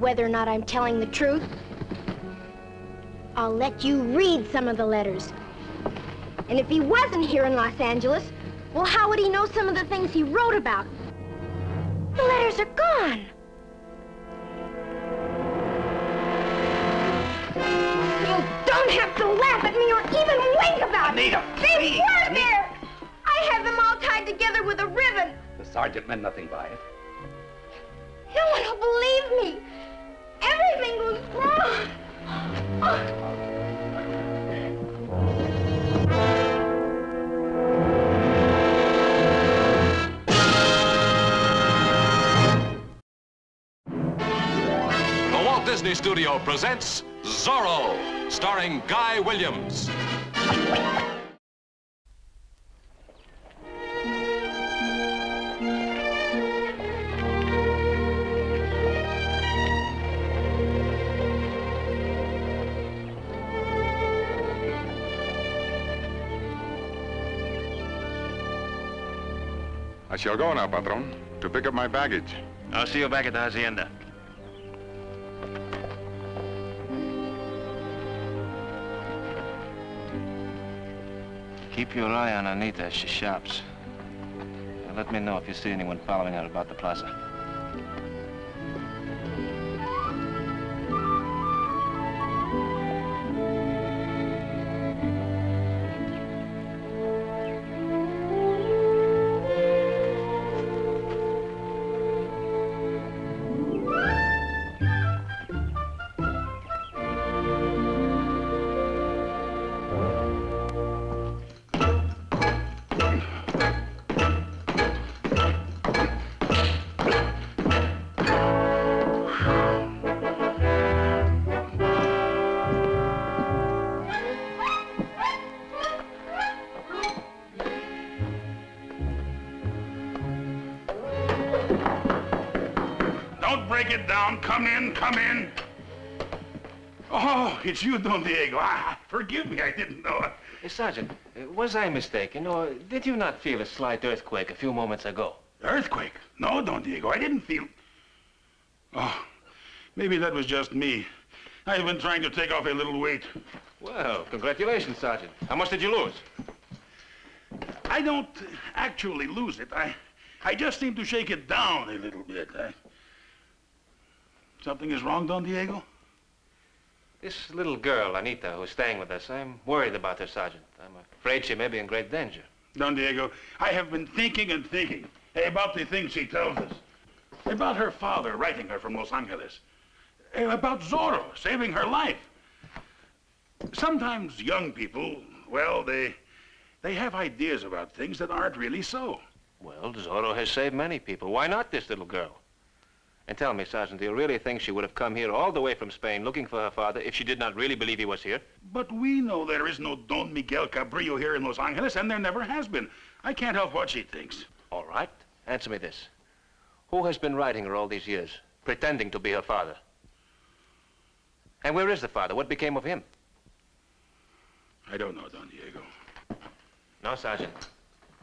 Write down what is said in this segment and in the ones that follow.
whether or not I'm telling the truth. I'll let you read some of the letters. And if he wasn't here in Los Angeles, well, how would he know some of the things he wrote about? The letters are gone. You don't have to laugh at me or even wink about it. Anita, they were there. I had them all tied together with a ribbon. The sergeant meant nothing by it. No one will believe me. Everything was wrong. The Walt Disney Studio presents Zorro, starring Guy Williams. I shall go now, Patron, to pick up my baggage. I'll see you back at the hacienda. Keep your eye on Anita as she shops. And let me know if you see anyone following her about the plaza. Break it down. Come in, come in. Oh, it's you, Don Diego. Forgive me, I didn't know it. Hey, Sergeant, was I mistaken, or did you not feel a slight earthquake a few moments ago? Earthquake? No, Don Diego, I didn't feel... Oh, maybe that was just me. I've been trying to take off a little weight. Well, congratulations, Sergeant. How much did you lose? I don't actually lose it. I just seem to shake it down a little bit. Something is wrong, Don Diego? This little girl, Anita, who's staying with us, I'm worried about her, Sergeant. I'm afraid she may be in great danger. Don Diego, I have been thinking and thinking about the things she tells us. About her father writing her from Los Angeles. About Zorro saving her life. Sometimes young people, well, they have ideas about things that aren't really so. Well, Zorro has saved many people. Why not this little girl? And tell me, Sergeant, do you really think she would have come here all the way from Spain looking for her father if she did not really believe he was here? But we know there is no Don Miguel Cabrillo here in Los Angeles, and there never has been. I can't help what she thinks. All right. Answer me this. Who has been writing her all these years, pretending to be her father? And where is the father? What became of him? I don't know, Don Diego. No, Sergeant.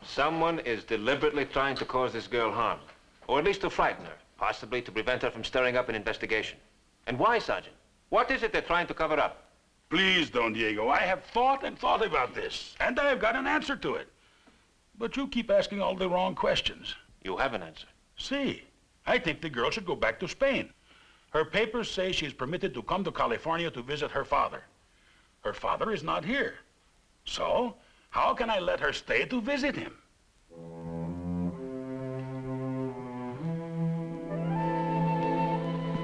Someone is deliberately trying to cause this girl harm, or at least to frighten her. Possibly to prevent her from stirring up an investigation. And why, Sergeant? What is it they're trying to cover up? Please, Don Diego, I have thought and thought about this, and I have got an answer to it. But you keep asking all the wrong questions. You have an answer. See, I think the girl should go back to Spain. Her papers say she's permitted to come to California to visit her father. Her father is not here. So, how can I let her stay to visit him?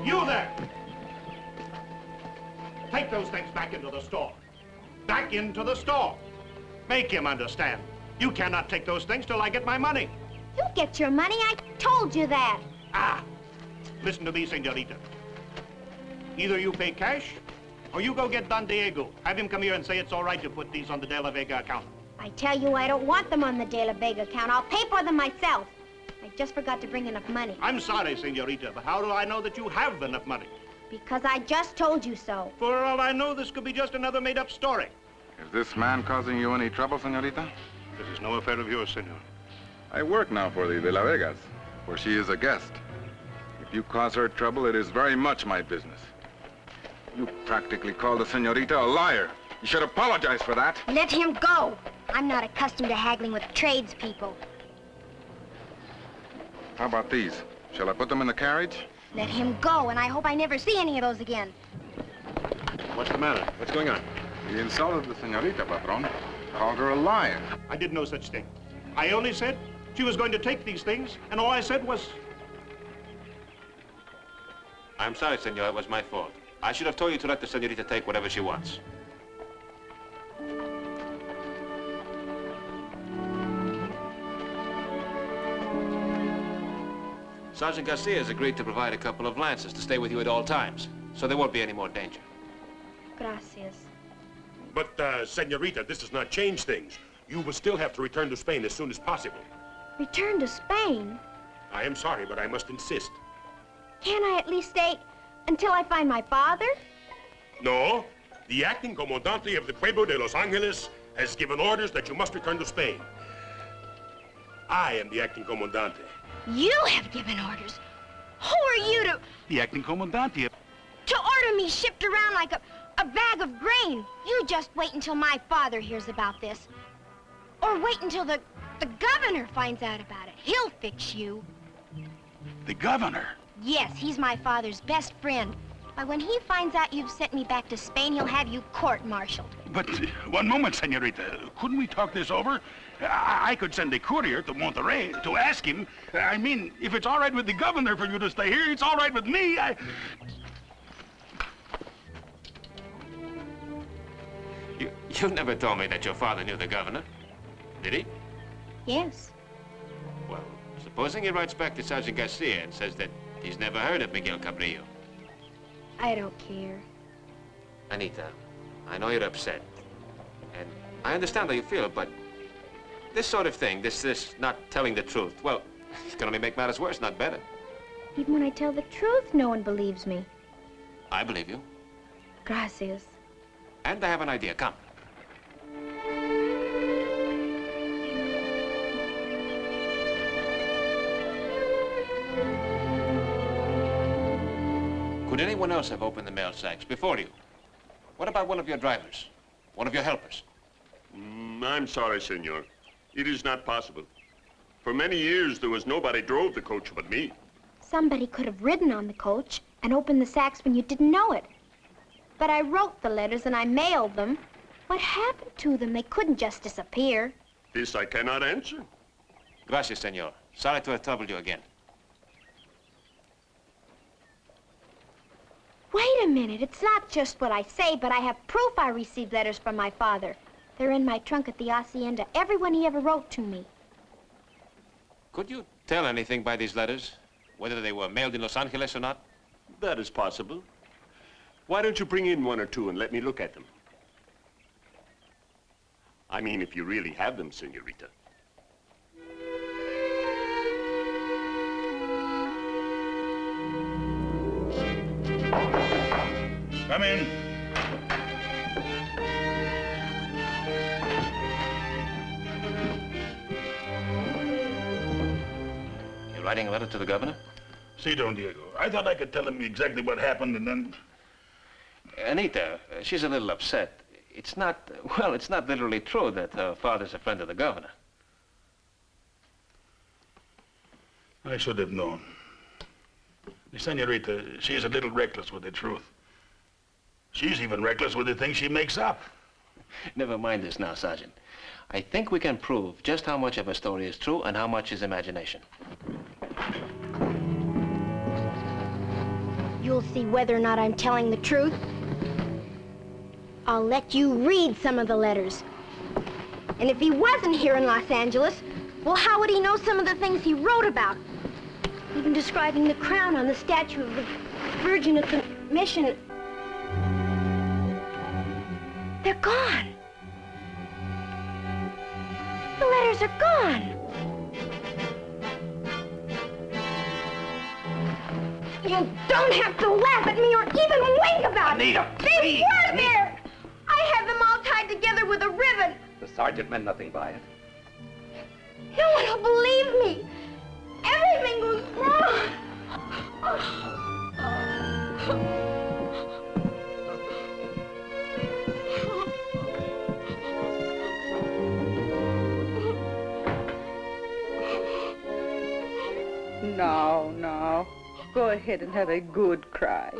You there! Take those things back into the store. Back into the store. Make him understand. You cannot take those things till I get my money. You'll get your money. I told you that. Listen to me, señorita. Either you pay cash, or you go get Don Diego. Have him come here and say it's all right to put these on the De La Vega account. I tell you, I don't want them on the De La Vega account. I'll pay for them myself. I just forgot to bring enough money. I'm sorry, señorita, but how do I know that you have enough money? Because I just told you so. For all I know, this could be just another made-up story. Is this man causing you any trouble, señorita? This is no affair of yours, senor. I work now for the De La Vegas, where she is a guest. If You cause her trouble, it is very much my business. You practically called the senorita a liar. You should apologize for that. Let him go. I'm not accustomed to haggling with tradespeople. How about these? Shall I put them in the carriage? Let him go, and I hope I never see any of those again. What's the matter? What's going on? He insulted the senorita, Patron. Called her a liar. I did no such thing. I only said she was going to take these things, and all I said was... I'm sorry, senor. It was my fault. I should have told you to let the senorita take whatever she wants. Sergeant Garcia has agreed to provide a couple of lances to stay with you at all times, so there won't be any more danger. Gracias. But, senorita, this does not change things. You will still have to return to Spain as soon as possible. Return to Spain? I am sorry, but I must insist. Can't I at least stay until I find my father? No. The acting comandante of the Pueblo de Los Angeles has given orders that you must return to Spain. I am the acting comandante. You have given orders. Who are you to The acting comandante. order me shipped around like a bag of grain? You just wait until my father hears about this. Or wait until the governor finds out about it. He'll fix you. The governor. Yes, he's my father's best friend. Why, when he finds out you've sent me back to Spain, he'll have you court-martialed. But one moment, senorita. Couldn't we talk this over? I could send a courier to Monterrey to ask him. I mean, if it's all right with the governor for you to stay here, it's all right with me. You never told me that your father knew the governor, did he? Yes. Well, supposing he writes back to Sergeant Garcia and says that he's never heard of Miguel Cabrillo. I don't care. Anita, I know you're upset. And I understand how you feel, but this sort of thing, this not telling the truth, well, it can only make matters worse, not better. Even when I tell the truth, no one believes me. I believe you. Gracias. And I have an idea. Come. Could anyone else have opened the mail sacks before you? What about one of your drivers? One of your helpers? I'm sorry, senor. It is not possible. For many years, there was nobody drove the coach but me. Somebody could have ridden on the coach and opened the sacks when you didn't know it. But I wrote the letters and I mailed them. What happened to them? They couldn't just disappear. This I cannot answer. Gracias, senor. Sorry to have troubled you again. Wait a minute. It's not just what I say, but I have proof I received letters from my father. They're in my trunk at the hacienda. Everyone he ever wrote to me. Could you tell anything by these letters? Whether they were mailed in Los Angeles or not? That is possible. Why don't you bring in one or two and let me look at them? I mean, if you really have them, senorita. Come in. You're writing a letter to the governor? See, Don Diego, I thought I could tell him exactly what happened and then... Anita, she's a little upset. It's not, well, it's not literally true that her father's a friend of the governor. I should have known. The senorita, she's a little reckless with the truth. She's even reckless with the things she makes up. Never mind this now, Sergeant. I think we can prove just how much of her story is true and how much is imagination. You'll see whether or not I'm telling the truth. I'll let you read some of the letters. And if he wasn't here in Los Angeles, well, how would he know some of the things he wrote about? Even describing the crown on the statue of the Virgin at the mission. They're gone. The letters are gone. You don't have to laugh at me or even wink about it. Anita, They please, were Anita. there. I had them all tied together with a ribbon. The sergeant meant nothing by it. No one will believe me. Everything goes wrong. No, no. Go ahead and have a good cry.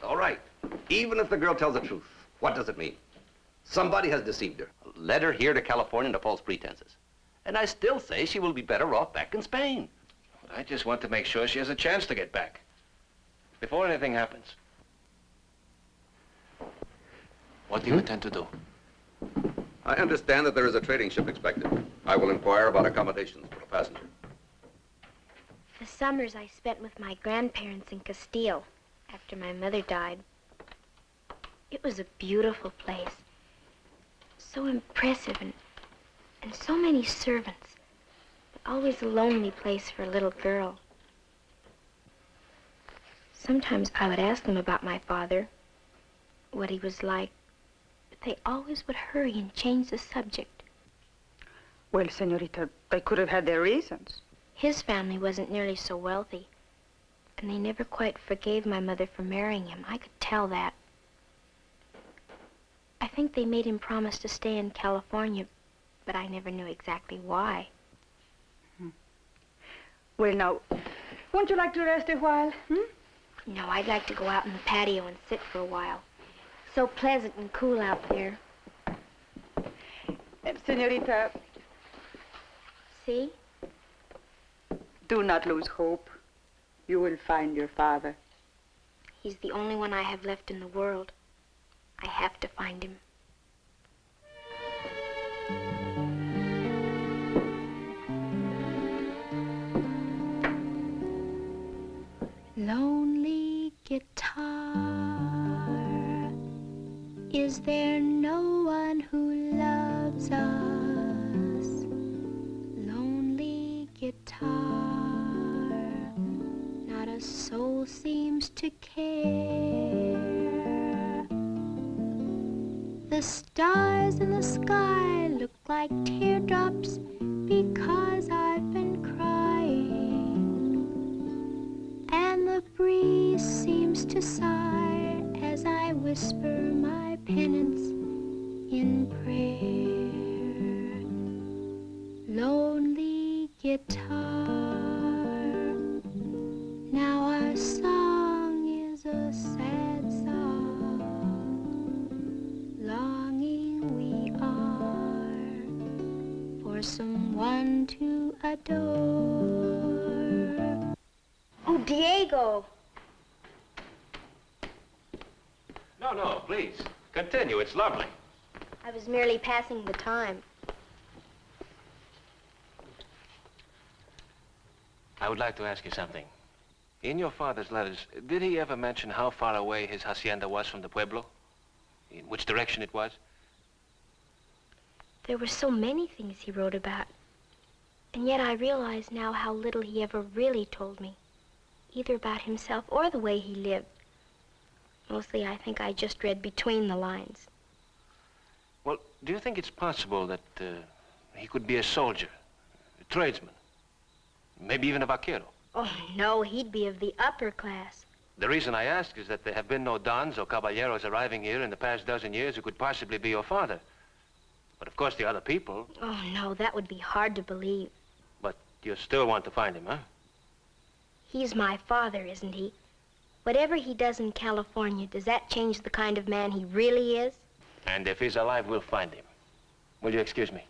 All right. Even if the girl tells the truth, what does it mean? Somebody has deceived her, led her here to California under false pretenses. And I still say she will be better off back in Spain. I just want to make sure she has a chance to get back. Before anything happens. What do you intend to do? I understand that there is a trading ship expected. I will inquire about accommodations for the passenger. The summers I spent with my grandparents in Castile after my mother died. It was a beautiful place. So impressive and so many servants. But always a lonely place for a little girl. Sometimes I would ask them about my father, what he was like, but they always would hurry and change the subject. Well, senorita, they could have had their reasons. His family wasn't nearly so wealthy, and they never quite forgave my mother for marrying him. I could tell that. I think they made him promise to stay in California, but I never knew exactly why. Well, now, won't you like to rest a while? No, I'd like to go out in the patio and sit for a while. So pleasant and cool out there. Senorita, See? do not lose hope. You will find your father. He's the only one I have left in the world. I have to find him. Lonely guitar, is there no one who loves us? Lonely guitar, not a soul seems to care. The stars in the sky look like teardrops because I've been crying. And the breeze seems to sigh as I whisper my penance in prayer. Lonely guitar, now our song is a sad song. Longing we are for someone to adore. Oh, Diego! No, please. Continue. It's lovely. I was merely passing the time. I would like to ask you something. In your father's letters, did he ever mention how far away his hacienda was from the pueblo? In which direction it was? There were so many things he wrote about. And yet I realize now how little he ever really told me, either about himself or the way he lived. Mostly, I think I just read between the lines. Well, do you think it's possible that he could be a soldier, a tradesman, maybe even a vaquero? Oh, no, he'd be of the upper class. The reason I ask is that there have been no dons or caballeros arriving here in the past dozen years who could possibly be your father. But of course, the other people. Oh, no, that would be hard to believe. But you still want to find him, huh? He's my father, isn't he? Whatever he does in California, does that change the kind of man he really is? And if he's alive, we'll find him. Will you excuse me?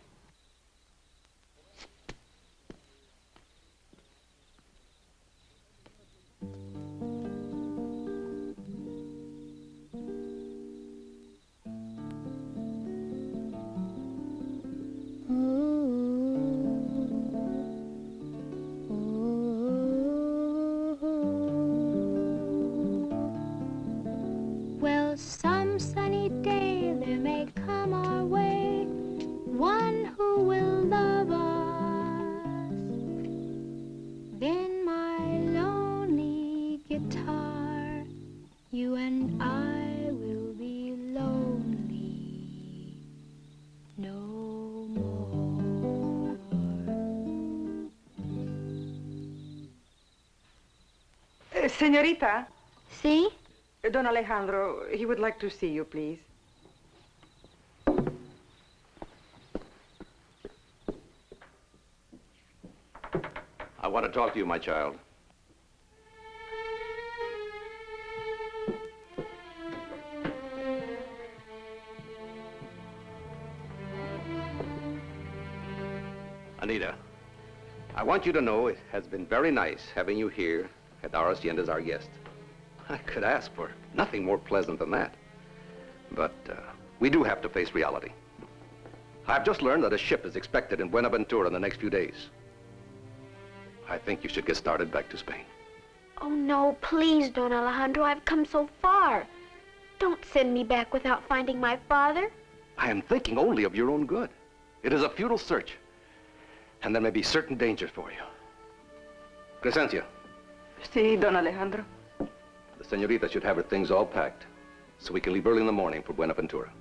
Well, some sunny day Senorita. See? Don Alejandro, he would like to see you, please. I want to talk to you, my child. Anita, I want you to know it has been very nice having you here at our hacienda as our guest. I could ask for nothing more pleasant than that. But we do have to face reality. I've just learned that a ship is expected in Buenaventura in the next few days. I think you should get started back to Spain. Oh, no, please, Don Alejandro. I've come so far. Don't send me back without finding my father. I am thinking only of your own good. It is a futile search, and there may be certain dangers for you. Crescencia. Sí, Don Alejandro. The senorita should have her things all packed, so we can leave early in the morning for Buenaventura.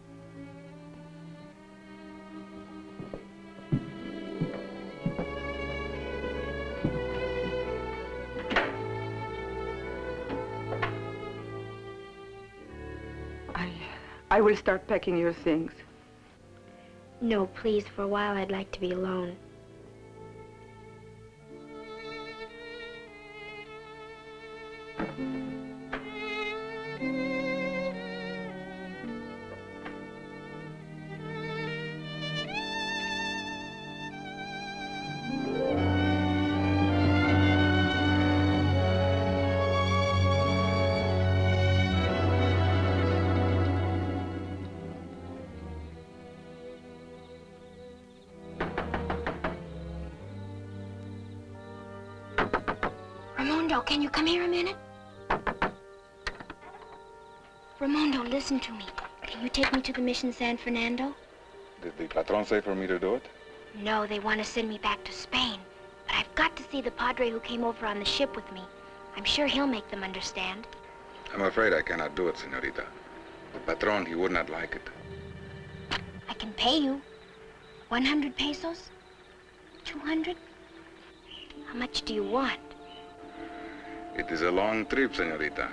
I will start packing your things. No, please, for a while I'd like to be alone. Ramondo, can you come here a minute? Ramondo, listen to me. Can you take me to the mission San Fernando? Did the patron say for me to do it? No, they want to send me back to Spain. But I've got to see the padre who came over on the ship with me. I'm sure he'll make them understand. I'm afraid I cannot do it, senorita. The patron, he would not like it. I can pay you. 100 pesos? 200? How much do you want? It is a long trip, senorita.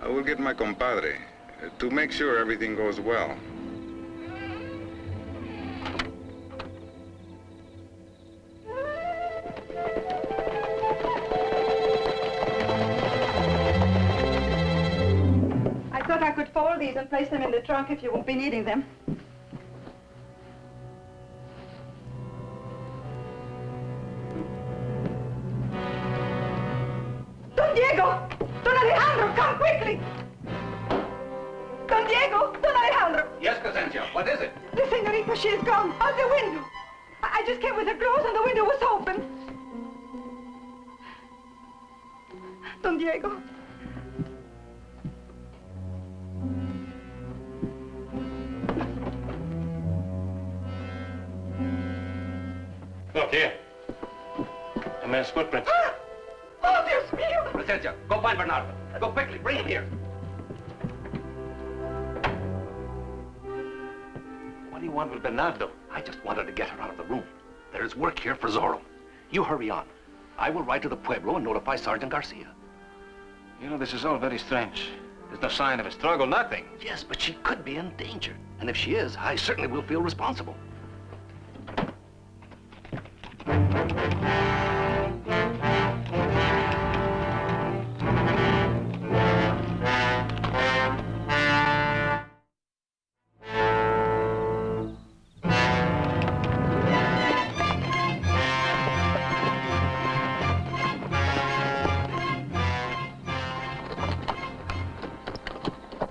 I will get my compadre to make sure everything goes well. I thought I could fold these and place them in the trunk if you won't be needing them. Don Diego! Don Alejandro, come quickly! Don Diego! Don Alejandro! Yes, Crescencia, what is it? The senorita, she is gone, out the window. I just came with her clothes and the window was open. Don Diego. Look here. A man's footprint. Oh, Dios mío! Crescencia, go find Bernardo. Go quickly, bring him here. What do you want with Bernardo? I just wanted to get her out of the room. There is work here for Zorro. You hurry on. I will ride to the Pueblo and notify Sergeant Garcia. You know, this is all very strange. There's no sign of a struggle, nothing. Yes, but she could be in danger. And if she is, I certainly will feel responsible.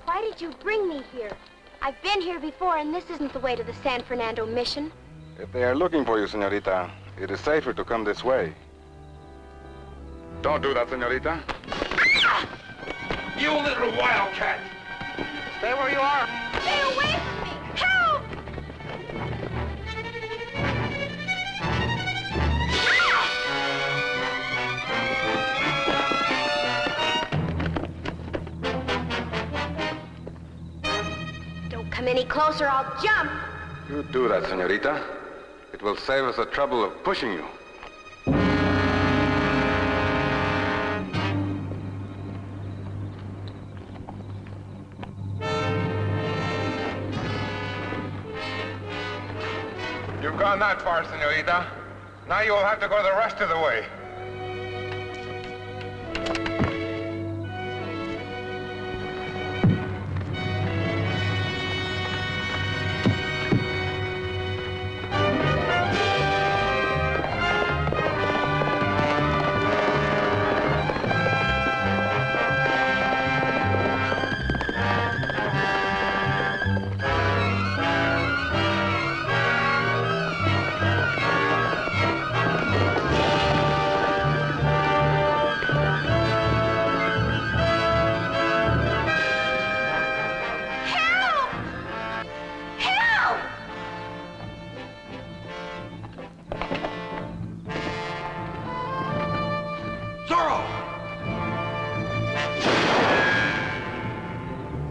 Why did you bring me here? I've been here before, and this isn't the way to the San Fernando mission. If they are looking for you, senorita, it is safer to come this way. Don't do that, senorita. You little wildcat! Stay where you are. Stay away from me! Help! Don't come any closer, I'll jump. You do that, senorita. It will save us the trouble of pushing you. You've gone that far, senorita. Now you will have to go the rest of the way.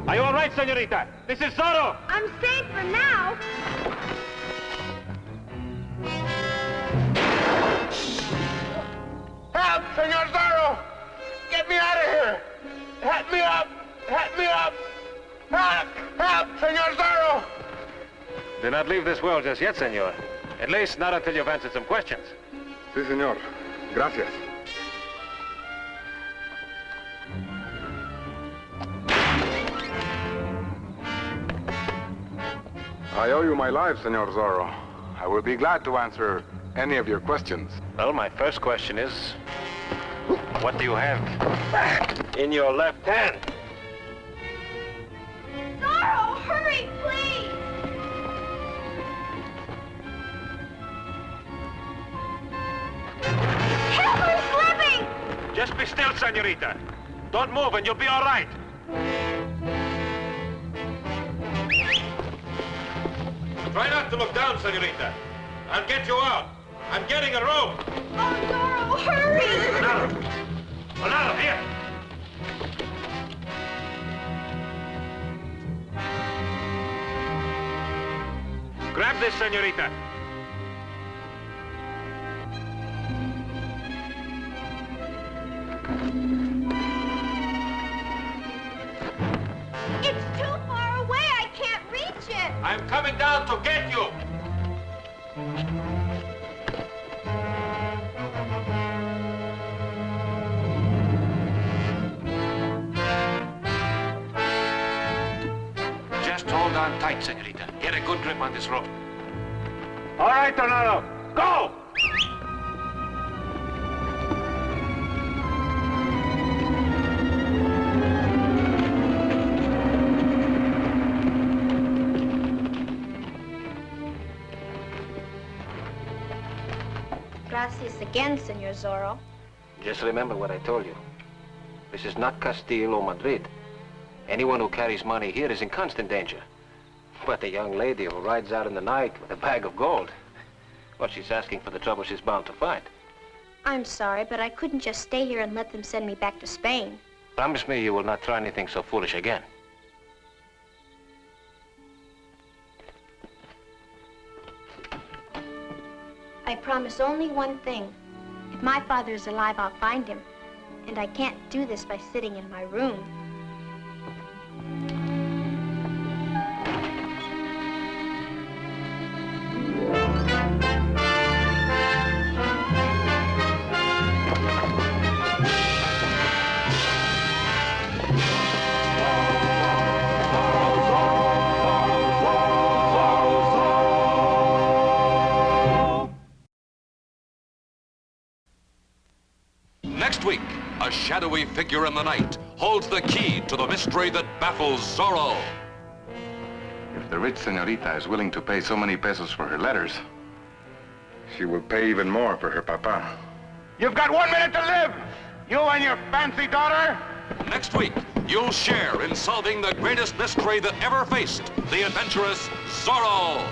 Are you all right, senorita? This is Zorro. I'm safe for now. Help, Senor Zorro! Get me out of here! Help me up! Help me up! Help! Help, Senor Zorro! Do not leave this world just yet, senor. At least not until you've answered some questions. Si, senor. Gracias. I owe you my life, Senor Zorro. I will be glad to answer any of your questions. Well, my first question is, what do you have in your left hand? Zorro, hurry, please! Help, I'm slipping! Just be still, senorita. Don't move and you'll be all right. Try not to look down, senorita. I'll get you out. I'm getting a rope. Oh, Zorro, hurry! Ronaldo, here. Grab this, senorita. It's too far away. I can't reach it. I'm coming down to get you. Just hold on tight, senorita. Get a good grip on this rope. All right, Tornado, go! Gracias again, Senor Zorro. Just remember what I told you. This is not Castile or Madrid. Anyone who carries money here is in constant danger. But a young lady who rides out in the night with a bag of gold, well, she's asking for the trouble she's bound to find. I'm sorry, but I couldn't just stay here and let them send me back to Spain. Promise me you will not try anything so foolish again. I promise only one thing. If my father is alive, I'll find him. And I can't do this by sitting in my room. Next week, a shadowy figure in the night holds the key to the mystery that baffles Zorro. If the rich senorita is willing to pay so many pesos for her letters, she will pay even more for her papa. You've got 1 minute to live! You and your fancy daughter! Next week, you'll share in solving the greatest mystery that ever faced the adventurous Zorro.